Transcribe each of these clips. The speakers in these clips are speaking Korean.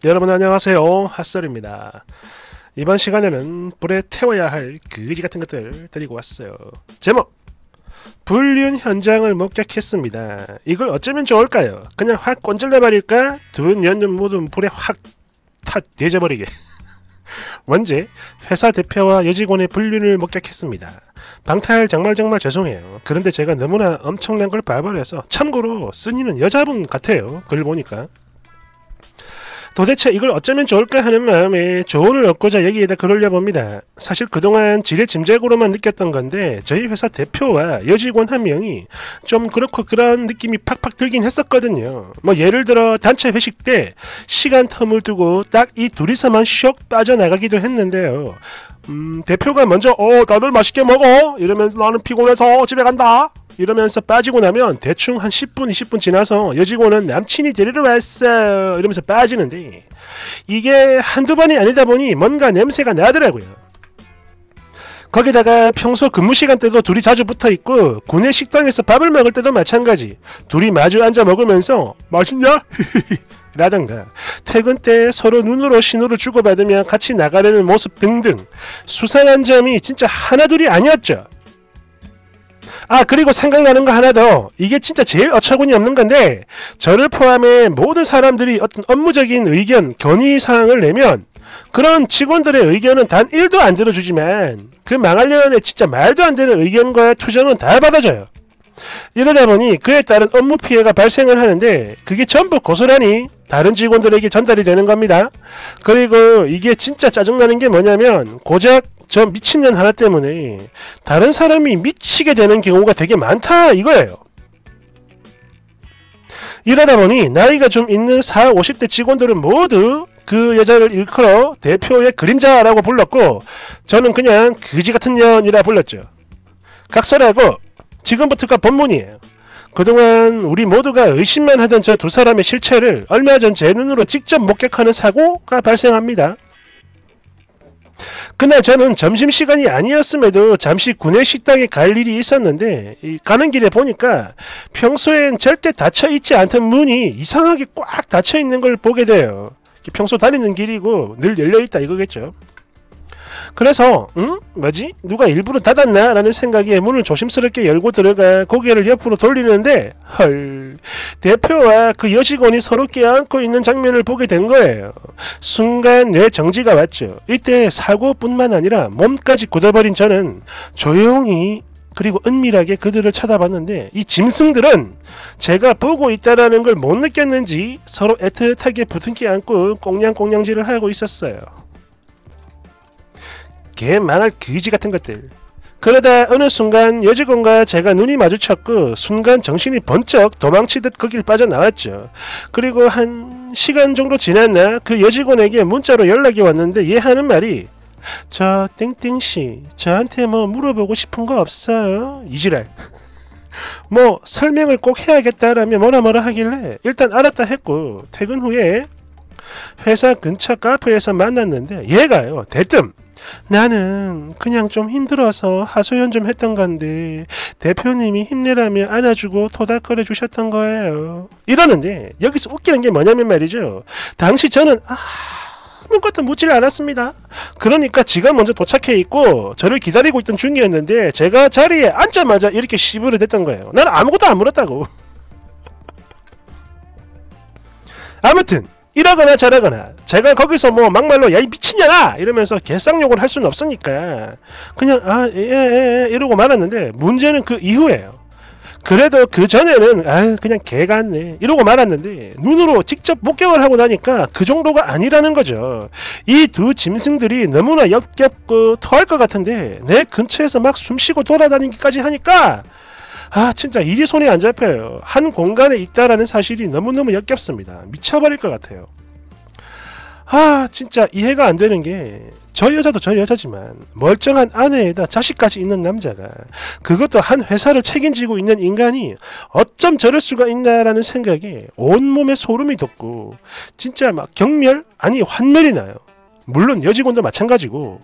여러분 안녕하세요, 핫설입니다. 이번 시간에는 불에 태워야 할 그지 같은 것들 데리고 왔어요. 제목, 불륜 현장을 목격했습니다. 이걸 어쩌면 좋을까요? 그냥 확 꼰질러버릴까? 두 연륜 모두 불에 확 내져버리게. 원제, 회사 대표와 여직원의 불륜을 목격했습니다. 방탈 정말 죄송해요. 그런데 제가 너무나 엄청난 걸 봐버려서. 참고로 쓴이는 여자분 같아요, 글 보니까. 도대체 이걸 어쩌면 좋을까 하는 마음에 조언을 얻고자 여기에다 글을 올려봅니다. 사실 그동안 지레 짐작으로만 느꼈던 건데 저희 회사 대표와 여직원 한 명이 좀 그렇고 그런 느낌이 팍팍 들긴 했었거든요. 뭐 예를 들어 단체 회식 때 시간 텀을 두고 딱 이 둘이서만 쇽 빠져나가기도 했는데요. 대표가 먼저 다들 맛있게 먹어 이러면서 나는 피곤해서 집에 간다 이러면서 빠지고 나면 대충 한 10분 20분 지나서 여직원은 남친이 데리러 왔어 이러면서 빠지는데, 이게 한두 번이 아니다 보니 뭔가 냄새가 나더라고요. 거기다가 평소 근무 시간 때도 둘이 자주 붙어있고 구내 식당에서 밥을 먹을 때도 마찬가지. 둘이 마주 앉아 먹으면서 맛있냐? 라던가 퇴근 때 서로 눈으로 신호를 주고받으며 같이 나가려는 모습 등등 수상한 점이 진짜 하나둘이 아니었죠. 그리고 생각나는 거 하나 더. 이게 진짜 제일 어처구니 없는 건데, 저를 포함해 모든 사람들이 어떤 업무적인 의견, 건의사항을 내면 그런 직원들의 의견은 단 1도 안 들어주지만 그 망하려는 진짜 말도 안 되는 의견과 투정은 다 받아줘요. 이러다 보니 그에 따른 업무 피해가 발생을 하는데 그게 전부 고스란히 다른 직원들에게 전달이 되는 겁니다. 그리고 이게 진짜 짜증나는 게 뭐냐면, 고작 저 미친년 하나 때문에 다른 사람이 미치게 되는 경우가 되게 많다 이거예요. 이러다 보니 나이가 좀 있는 40, 50대 직원들은 모두 그 여자를 일컬어 대표의 그림자라고 불렀고, 저는 그냥 그지같은 년이라 불렀죠. 각설하고 지금부터가 본문이에요. 그동안 우리 모두가 의심만 하던 저 두 사람의 실체를 얼마 전 제 눈으로 직접 목격하는 사고가 발생합니다. 그날 저는 점심시간이 아니었음에도 잠시 구내식당에 갈 일이 있었는데, 가는 길에 보니까 평소엔 절대 닫혀있지 않던 문이 이상하게 꽉 닫혀있는 걸 보게 돼요. 평소 다니는 길이고 늘 열려있다 이거겠죠. 그래서 뭐지? 누가 일부러 닫았나? 라는 생각에 문을 조심스럽게 열고 들어가 고개를 옆으로 돌리는데, 헐, 대표와 그 여직원이 서로 껴안고 있는 장면을 보게 된 거예요. 순간 뇌 정지가 왔죠. 이때 사고뿐만 아니라 몸까지 굳어버린 저는 조용히 그리고 은밀하게 그들을 쳐다봤는데, 이 짐승들은 제가 보고 있다라는 걸 못 느꼈는지 서로 애틋하게 부둥켜 안고 꽁냥꽁냥질을 하고 있었어요. 개 망할 그지 같은 것들. 그러다 어느 순간 여직원과 제가 눈이 마주쳤고 순간 정신이 번쩍 도망치듯 거길 빠져나왔죠. 그리고 한 시간 정도 지났나 그 여직원에게 문자로 연락이 왔는데 얘 하는 말이, 저 땡땡씨 저한테 뭐 물어보고 싶은 거 없어요? 이지랄. 뭐 설명을 꼭 해야겠다라며 뭐라 하길래 일단 알았다 했고, 퇴근 후에 회사 근처 카페에서 만났는데 얘가요 대뜸, 나는 그냥 좀 힘들어서 하소연 좀 했던 건데 대표님이 힘내라며 안아주고 토닥거려 주셨던 거예요. 이러는데 여기서 웃기는 게 뭐냐면 말이죠. 당시 저는 아무것도 묻질 않았습니다. 그러니까 지가 먼저 도착해 있고 저를 기다리고 있던 중이었는데 제가 자리에 앉자마자 이렇게 시부를 댔던 거예요. 나는 아무것도 안 물었다고. 아무튼 이러거나 저러거나 제가 거기서 뭐 막말로 야 이 미친년아 이러면서 개쌍욕을 할 수는 없으니까 그냥 이러고 말았는데, 문제는 그 이후에요. 그래도 그 전에는 그냥 개 같네 이러고 말았는데 눈으로 직접 목격을 하고 나니까 그 정도가 아니라는 거죠. 이 두 짐승들이 너무나 역겹고 토할 것 같은데 내 근처에서 막 숨쉬고 돌아다니기까지 하니까 진짜 일이 손에 안 잡혀요. 한 공간에 있다라는 사실이 너무너무 역겹습니다. 미쳐버릴 것 같아요. 진짜 이해가 안 되는 게, 저 여자도 저 여자지만 멀쩡한 아내에다 자식까지 있는 남자가, 그것도 한 회사를 책임지고 있는 인간이 어쩜 저럴 수가 있나라는 생각에 온몸에 소름이 돋고 진짜 막 경멸? 아니 환멸이 나요. 물론 여직원도 마찬가지고.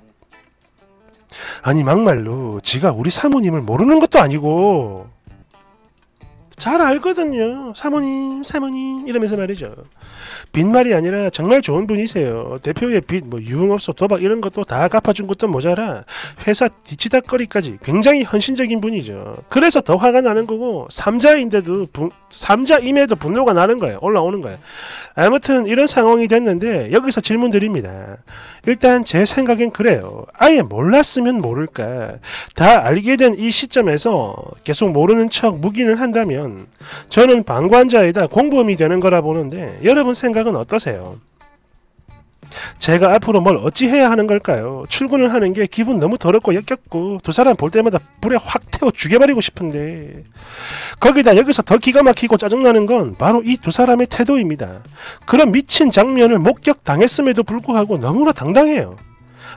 아니 막말로 지가 우리 사모님을 모르는 것도 아니고 잘 알거든요. 사모님 사모님 이러면서 말이죠. 빈말이 아니라 정말 좋은 분이세요. 대표의 빚, 유흥업소, 도박 이런 것도 다 갚아준 것도 모자라 회사 뒤치다거리까지 굉장히 헌신적인 분이죠. 그래서 더 화가 나는 거고 삼자임에도 분노가 나는 거예요. 올라오는 거예요. 아무튼 이런 상황이 됐는데 여기서 질문 드립니다. 일단 제 생각엔 그래요. 아예 몰랐으면 모를까. 다 알게 된 이 시점에서 계속 모르는 척 묵인을 한다면 저는 방관자이다 공범이 되는 거라 보는데 여러분 생각은 어떠세요? 제가 앞으로 뭘 어찌해야 하는 걸까요? 출근을 하는 게 기분 너무 더럽고 역겹고 두 사람 볼 때마다 불에 확 태워 죽여버리고 싶은데 거기다 여기서 더 기가 막히고 짜증나는 건 바로 이 두 사람의 태도입니다. 그런 미친 장면을 목격당했음에도 불구하고 너무나 당당해요.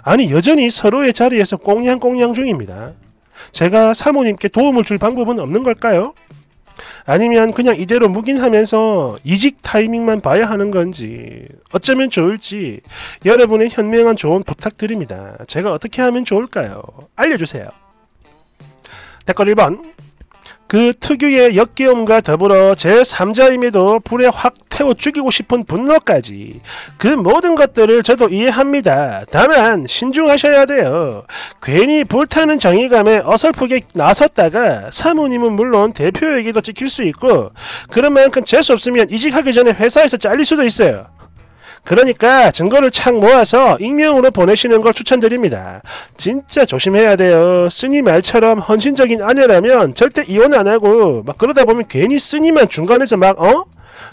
아니 여전히 서로의 자리에서 꽁냥꽁냥 중입니다. 제가 사모님께 도움을 줄 방법은 없는 걸까요? 아니면 그냥 이대로 묵인하면서 이직 타이밍만 봐야 하는 건지 어쩌면 좋을지 여러분의 현명한 조언 부탁드립니다. 제가 어떻게 하면 좋을까요? 알려주세요. 댓글 1번 그 특유의 역겨움과 더불어 제3자임에도 불에 확 태워 죽이고 싶은 분노까지 그 모든 것들을 저도 이해합니다. 다만 신중하셔야 돼요. 괜히 불타는 정의감에 어설프게 나섰다가 사모님은 물론 대표에게도 찍힐 수 있고 그런 만큼 재수 없으면 이직하기 전에 회사에서 잘릴 수도 있어요. 그러니까 증거를 착 모아서 익명으로 보내시는 걸 추천드립니다. 진짜 조심해야 돼요. 쓰니 말처럼 헌신적인 아내라면 절대 이혼 안 하고 막 그러다 보면 괜히 쓰니만 중간에서 막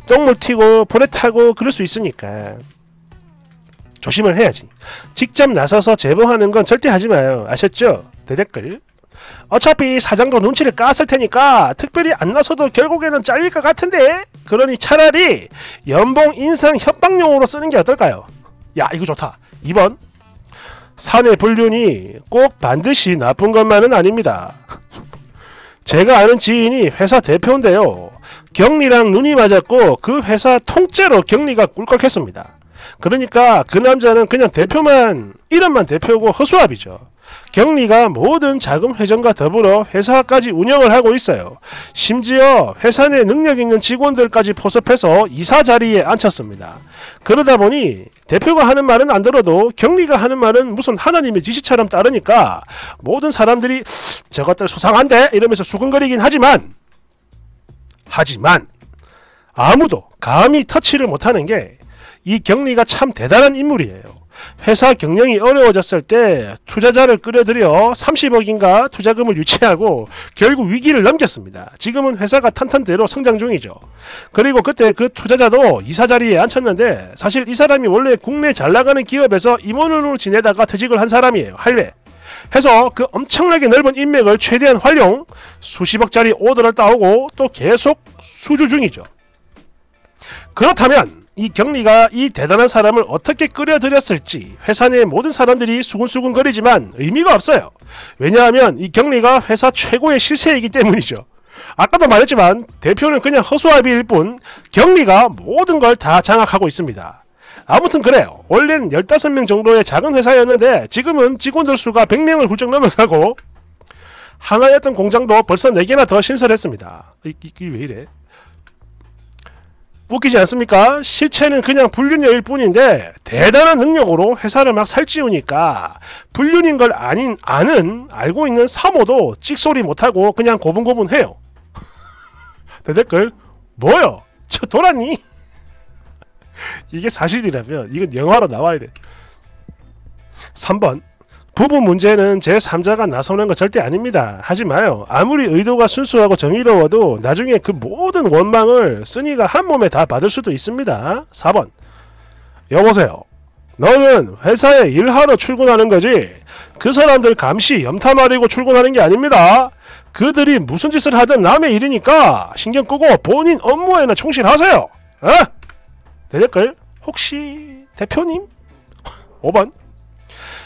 똥물 튀고 불에 타고 그럴 수 있으니까 조심을 해야지. 직접 나서서 제보하는 건 절대 하지 마요. 아셨죠? 대댓글 어차피 사장도 눈치를 깠을 테니까 특별히 안 나서도 결국에는 잘릴 것 같은데 그러니 차라리 연봉 인상 협박용으로 쓰는 게 어떨까요? 야 이거 좋다. 2번 사내 불륜이 꼭 반드시 나쁜 것만은 아닙니다. 제가 아는 지인이 회사 대표인데요. 경리랑 눈이 맞았고 그 회사 통째로 경리가 꿀꺽했습니다. 그러니까 그 남자는 그냥 대표만 이름만 대표고 허수아비죠. 경리가 모든 자금 회전과 더불어 회사까지 운영을 하고 있어요. 심지어 회사 내 능력 있는 직원들까지 포섭해서 이사 자리에 앉혔습니다. 그러다 보니 대표가 하는 말은 안 들어도 경리가 하는 말은 무슨 하나님의 지시처럼 따르니까 모든 사람들이 저것들 수상한데 이러면서 수근거리긴 하지만 아무도 감히 터치를 못하는 게 이 경리가 참 대단한 인물이에요. 회사 경영이 어려워졌을 때 투자자를 끌어들여 30억인가 투자금을 유치하고 결국 위기를 넘겼습니다. 지금은 회사가 탄탄대로 성장 중이죠. 그리고 그때 그 투자자도 이사 자리에 앉혔는데 사실 이 사람이 원래 국내 잘 나가는 기업에서 임원으로 지내다가 퇴직을 한 사람이에요. 할배. 해서 그 엄청나게 넓은 인맥을 최대한 활용 수십억짜리 오더를 따오고 또 계속 수주 중이죠. 그렇다면 이 경리가 이 대단한 사람을 어떻게 끌어들였을지 회사 내 모든 사람들이 수근수근거리지만 의미가 없어요. 왜냐하면 이 경리가 회사 최고의 실세이기 때문이죠. 아까도 말했지만 대표는 그냥 허수아비일 뿐 경리가 모든 걸 다 장악하고 있습니다. 아무튼 그래요. 원래는 15명 정도의 작은 회사였는데 지금은 직원들 수가 100명을 훌쩍 넘어가고 하나였던 공장도 벌써 4개나 더 신설했습니다. 이게 왜 이래? 웃기지 않습니까? 실체는 그냥 불륜녀일 뿐인데 대단한 능력으로 회사를 막 살찌우니까 불륜인 걸 알고 있는 사모도 찍소리 못하고 그냥 고분고분해요. 대댓글 뭐요? 저 돌았니? 이게 사실이라면 이건 영화로 나와야 돼. 3번 부부 문제는 제3자가 나서는 거 절대 아닙니다. 하지 마요. 아무리 의도가 순수하고 정의로워도 나중에 그 모든 원망을 쓰니가 한 몸에 다 받을 수도 있습니다. 4번 여보세요. 너는 회사에 일하러 출근하는 거지 그 사람들 감시 염탐하려고 출근하는 게 아닙니다. 그들이 무슨 짓을 하든 남의 일이니까 신경 끄고 본인 업무에나 충실하세요. 어? 대댓글 혹시 대표님? 5번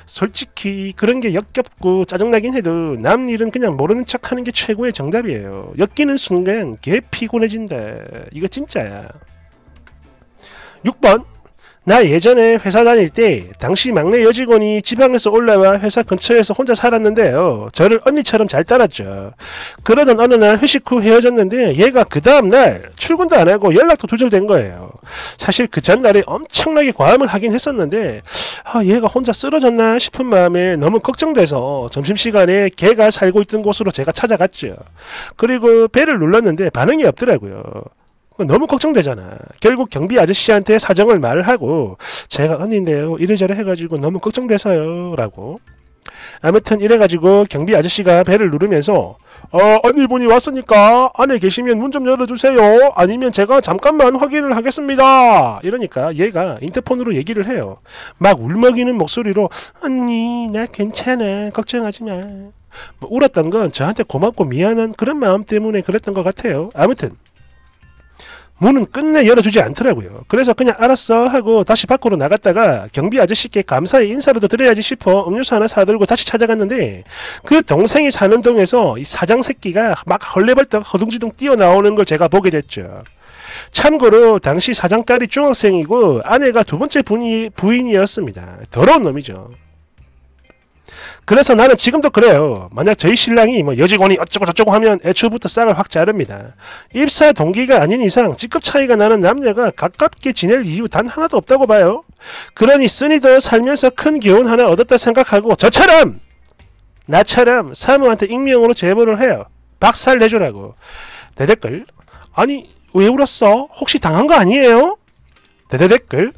솔직히 그런 게 역겹고 짜증나긴 해도 남 일은 그냥 모르는 척 하는 게 최고의 정답이에요. 엮이는 순간 개 피곤해진다. 이거 진짜야. 6번 나 예전에 회사 다닐 때 당시 막내 여직원이 지방에서 올라와 회사 근처에서 혼자 살았는데요. 저를 언니처럼 잘 따랐죠. 그러던 어느 날 회식 후 헤어졌는데 얘가 그 다음날 출근도 안 하고 연락도 두절된 거예요. 사실 그 전날에 엄청나게 과음을 하긴 했었는데 얘가 혼자 쓰러졌나 싶은 마음에 너무 걱정돼서 점심시간에 걔가 살고 있던 곳으로 제가 찾아갔죠. 그리고 배를 눌렀는데 반응이 없더라고요. 너무 걱정되잖아. 결국 경비 아저씨한테 사정을 말하고 제가 언니인데요 이래저래 해가지고 너무 걱정돼서요 라고. 아무튼 이래가지고 경비 아저씨가 배를 누르면서 언니분이 왔으니까 안에 계시면 문 좀 열어주세요. 아니면 제가 잠깐만 확인을 하겠습니다. 이러니까 얘가 인터폰으로 얘기를 해요. 막 울먹이는 목소리로 언니 나 괜찮아 걱정하지 마. 뭐 울었던 건 저한테 고맙고 미안한 그런 마음 때문에 그랬던 것 같아요. 아무튼 문은 끝내 열어주지 않더라고요. 그래서 그냥 알았어 하고 다시 밖으로 나갔다가 경비 아저씨께 감사의 인사라도 드려야지 싶어 음료수 하나 사들고 다시 찾아갔는데 그 동생이 사는 동에서 이 사장 새끼가 막 헐레벌떡 허둥지둥 뛰어나오는 걸 제가 보게 됐죠. 참고로 당시 사장 딸이 중학생이고 아내가 두 번째 부인이었습니다. 더러운 놈이죠. 그래서 나는 지금도 그래요. 만약 저희 신랑이 뭐 여직원이 어쩌고 저쩌고 하면 애초부터 싹을 확 자릅니다. 입사 동기가 아닌 이상 직급 차이가 나는 남녀가 가깝게 지낼 이유 단 하나도 없다고 봐요. 그러니 쓰니도 살면서 큰 교훈 하나 얻었다 생각하고 저처럼 나처럼 사모한테 익명으로 제보를 해요. 박살 내주라고. 대댓글 아니 왜 울었어? 혹시 당한 거 아니에요? 대댓글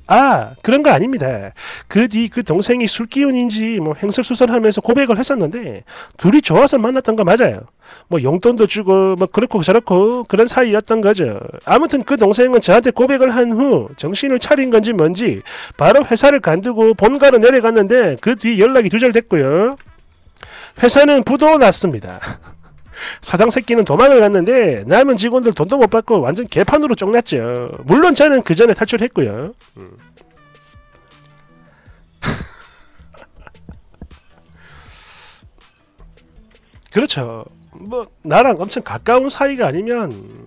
그런 거 아닙니다. 그 뒤 그 동생이 술기운인지 뭐 횡설수설하면서 고백을 했었는데 둘이 좋아서 만났던 거 맞아요. 뭐 용돈도 주고 뭐 그렇고 저렇고 그런 사이였던 거죠. 아무튼 그 동생은 저한테 고백을 한 후 정신을 차린 건지 뭔지 바로 회사를 간두고 본가로 내려갔는데 그 뒤 연락이 두절됐고요. 회사는 부도 났습니다. 사장 새끼는 도망을 갔는데 남은 직원들 돈도 못 받고 완전 개판으로 쫑났죠. 물론 저는 그 전에 탈출했고요. 그렇죠. 뭐 나랑 엄청 가까운 사이가 아니면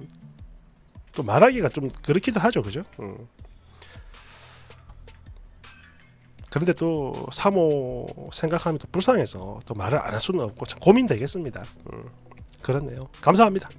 또 말하기가 좀 그렇기도 하죠. 그죠? 그런데 또 사모 생각하면 또 불쌍해서 또 말을 안 할 수는 없고 참 고민되겠습니다. 그렇네요. 감사합니다.